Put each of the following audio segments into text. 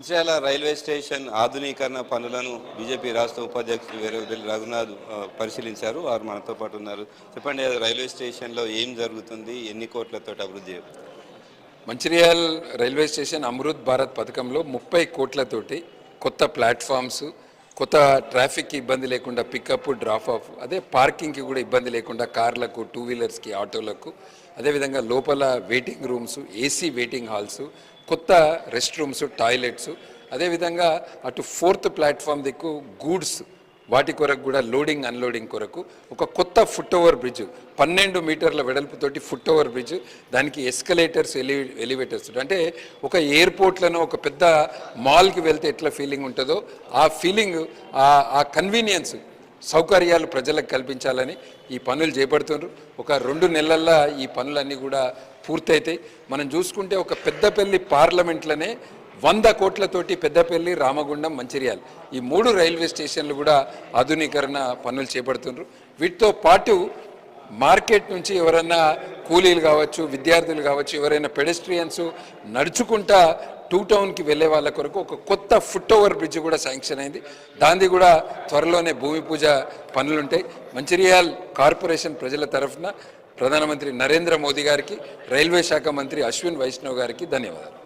Mancherial railway station ఆధునీకరణ పనులను BJP రాష్ట్ర ఉపాధ్యక్షులు వీరవెల్లి రఘునాథ్ పరిశీలించారు. వారు మనతో పాటు ఉన్నారు. చెప్పండి, రైల్వే స్టేషన్లో ఏం జరుగుతుంది, ఎన్ని కోట్లతో అభివృద్ధి? మంచిర్యాల రైల్వే స్టేషన్ అమృత్ భారత్ పథకంలో 30 కోట్లతోటి కొత్త ప్లాట్ఫామ్స్, కొత్త ట్రాఫిక్కి ఇబ్బంది లేకుండా పికప్ డ్రాప్ ఆఫ్, అదే పార్కింగ్కి కూడా ఇబ్బంది లేకుండా కార్లకు, టూ వీలర్స్కి, ఆటోలకు, అదేవిధంగా లోపల waiting rooms, AC waiting halls, కొత్త రెస్ట్ రూమ్స్, టాయిలెట్స్, అదేవిధంగా అటు 4th ప్లాట్ఫామ్ దిక్కు గూడ్స్ వాటి కొరకు కూడా లోడింగ్ అన్లోడింగ్ కొరకు ఒక కొత్త ఫుట్ ఓవర్ బ్రిడ్జ్, 12 మీటర్ల వెడల్పుతోటి ఫుట్ ఓవర్ బ్రిడ్జ్, దానికి ఎస్కలేటర్స్, ఎలివేటర్స్. అంటే ఒక ఎయిర్పోర్ట్లను ఒక పెద్ద మాల్కి వెళ్తే ఎట్లా ఫీలింగ్ ఉంటుందో ఆ ఫీలింగ్, ఆ కన్వీనియన్స్, సౌకర్యాలు ప్రజలకు కల్పించాలని ఈ పనులు చేపడుతున్నారు. ఒక 2 నెలల్లో ఈ పనులన్నీ కూడా పూర్తయితాయి. మనం చూసుకుంటే ఒక పెద్దపల్లి పార్లమెంట్లోనే 100 కోట్లతోటి పెద్దపల్లి, రామగుండం, మంచిర్యాల ఈ 3 రైల్వే స్టేషన్లు కూడా ఆధునీకరణ పనులు చేపడుతున్నారు. వీటితో పాటు మార్కెట్ నుంచి ఎవరైనా కూలీలు కావచ్చు, విద్యార్థులు కావచ్చు, ఎవరైనా పెడెస్ట్రియన్స్ నడుచుకుంటా టూ టౌన్కి వెళ్ళే వాళ్ళ కొరకు ఒక కొత్త ఫుట్ ఓవర్ బ్రిడ్జ్ కూడా శాంక్షన్ అయింది. దాన్ని కూడా త్వరలోనే భూమి పూజ పనులుంటాయి. మంచిర్యాల కార్పొరేషన్ ప్రజల తరఫున ప్రధానమంత్రి నరేంద్ర మోదీ గారికి, రైల్వే శాఖ మంత్రి అశ్విన్ వైష్ణవ్ గారికి ధన్యవాదాలు.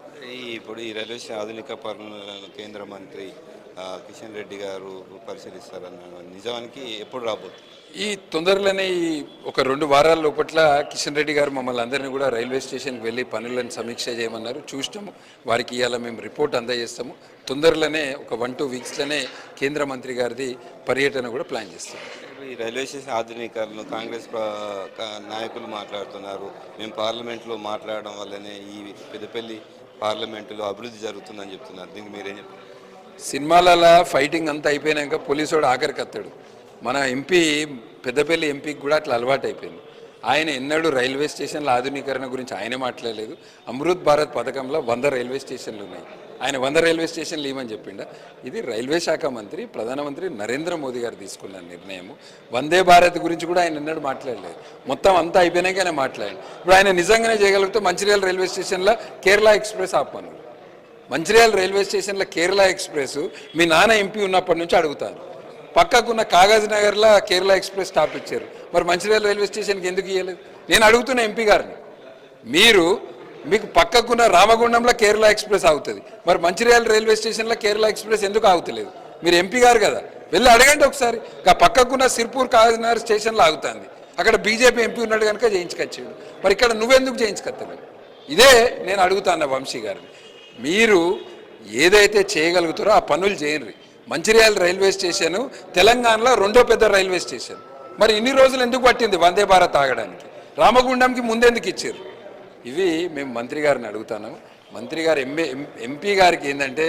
ఇప్పుడు ఈ రైల్వే స్టేషన్ ఆధునిక పనులను కేంద్ర మంత్రి కిషన్ రెడ్డి గారు పరిశీలిస్తారన్న నిజానికి ఎప్పుడు రాబోతుంది? ఈ తొందరలోనే ఈ ఒక 2 వారాల లోపట్ల కిషన్ రెడ్డి గారు మమ్మల్ని అందరినీ కూడా రైల్వే స్టేషన్కి వెళ్ళి పనులను సమీక్ష చేయమన్నారు. చూసినాము. వారికి ఇవాళ మేము రిపోర్ట్ అందజేస్తాము. తొందరలోనే ఒక 1-2 వీక్స్లోనే కేంద్ర మంత్రి గారిది పర్యటన కూడా ప్లాన్ చేస్తాము. ఈ రైల్వే స్టేషన్ ఆధునీకరణలో కాంగ్రెస్ నాయకులు మాట్లాడుతున్నారు, మేము పార్లమెంట్లో మాట్లాడడం వల్లనే ఈ పెద్దపల్లి పార్లమెంటులో అభివృద్ధి జరుగుతుందని చెప్తున్నారు. దీనికి మీరేం చెప్తారు? సినిమాలలో ఫైటింగ్ అంతా అయిపోయినాక పోలీసుడు ఆఖరికి వస్తాడు. మన ఎంపీ, పెద్దపల్లి ఎంపీకి కూడా అట్లా అలవాటు అయిపోయింది. ఆయన ఎన్నడూ రైల్వే స్టేషన్ల ఆధునీకరణ గురించి ఆయన మాట్లాడలేదు. అమృత్ భారత్ పథకంలో 100 రైల్వే స్టేషన్లు ఉన్నాయి. ఆయన 100 రైల్వే స్టేషన్లు ఇవ్వమని చెప్పిండా? ఇది రైల్వే శాఖ మంత్రి, ప్రధానమంత్రి నరేంద్ర మోదీ గారు తీసుకున్న నిర్ణయం. వందే భారత్ గురించి కూడా ఆయన ఎన్నడూ మాట్లాడలేదు. మొత్తం అంతా అయిపోయినాక ఆయన మాట్లాడాడు. ఇప్పుడు ఆయన నిజంగానే చేయగలిగితే మంచిర్యాల రైల్వే స్టేషన్లో కేరళ ఎక్స్ప్రెస్ ఆపమన్నారు. మంచిర్యాల రైల్వే స్టేషన్లో కేరళ ఎక్స్ప్రెస్ మీ నాన్న ఎంపీ ఉన్నప్పటి నుంచి అడుగుతాను. పక్కకున్న కాగజ్ నగర్లో కేరళ ఎక్స్ప్రెస్ స్టాప్ ఇచ్చారు. మరి మంచిర్యాల రైల్వే స్టేషన్కి ఎందుకు ఇవ్వలేదు? నేను అడుగుతున్న ఎంపీ గారిని, మీకు పక్కకున్న రామగుండంలో కేరళ ఎక్స్ప్రెస్ ఆగుతుంది, మరి మంచిర్యాల రైల్వే స్టేషన్లో కేరళ ఎక్స్ప్రెస్ ఎందుకు ఆగుతలేదు? మీరు ఎంపీ గారు కదా, వెళ్ళి అడగండి ఒకసారి. పక్కకున్న సిర్పూర్ కాగజ్ నగర్ స్టేషన్లో ఆగుతుంది, అక్కడ బీజేపీ ఎంపీ ఉన్నాడు కనుక చేయించుకొచ్చాడు. మరి ఇక్కడ నువ్వెందుకు చేయించుకొత్తలేవు? ఇదే నేను అడుగుతాను వంశీ గారిని. మీరు ఏదైతే చేయగలుగుతారో ఆ పనులు చేయండి. మంచిర్యాల రైల్వే స్టేషను తెలంగాణలో 2వ పెద్ద రైల్వే స్టేషన్. మరి ఇన్ని రోజులు ఎందుకు పట్టింది వందే భారత్ ఆగడానికి? రామగుండంకి ముందెందుకు ఇచ్చారు? ఇవి మేము మంత్రి గారిని అడుగుతాను. మంత్రి గారు ఎంపీ గారికి ఏంటంటే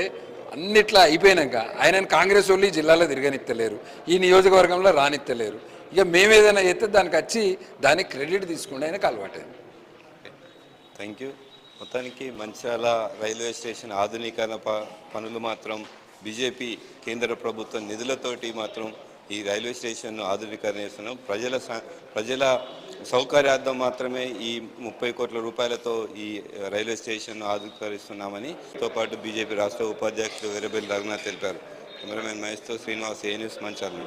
అన్నిట్లా అయిపోయినాక ఆయనను కాంగ్రెస్ వాళ్ళు ఈ జిల్లాలో తిరగనిత్తలేరు, ఈ నియోజకవర్గంలో రానిత్తలేరు. ఇక మేమేదైనా చేస్తే దానికి వచ్చి దానికి క్రెడిట్ తీసుకుంటే ఆయనకు అలవాటైంది. Thank you. మొత్తానికి మంచిర్యాల రైల్వే స్టేషన్ ఆధునీకరణ పనులు మాత్రం బీజేపీ కేంద్ర ప్రభుత్వం నిధులతోటి మాత్రం ఈ రైల్వే స్టేషన్ను ఆధునీకరణ చేస్తున్నాం. ప్రజల సౌకర్యార్థం మాత్రమే ఈ 30 కోట్ల రూపాయలతో ఈ రైల్వే స్టేషన్ను ఆధునీకరిస్తున్నామని తో పాటు బీజేపీ రాష్ట్ర ఉపాధ్యక్షులు వీరవెల్లి రఘునాథ్ తెలిపారు. కెమెరామెన్ మహేష్తో శ్రీనివాస్, ఏ న్యూస్, మంచిర్యాల.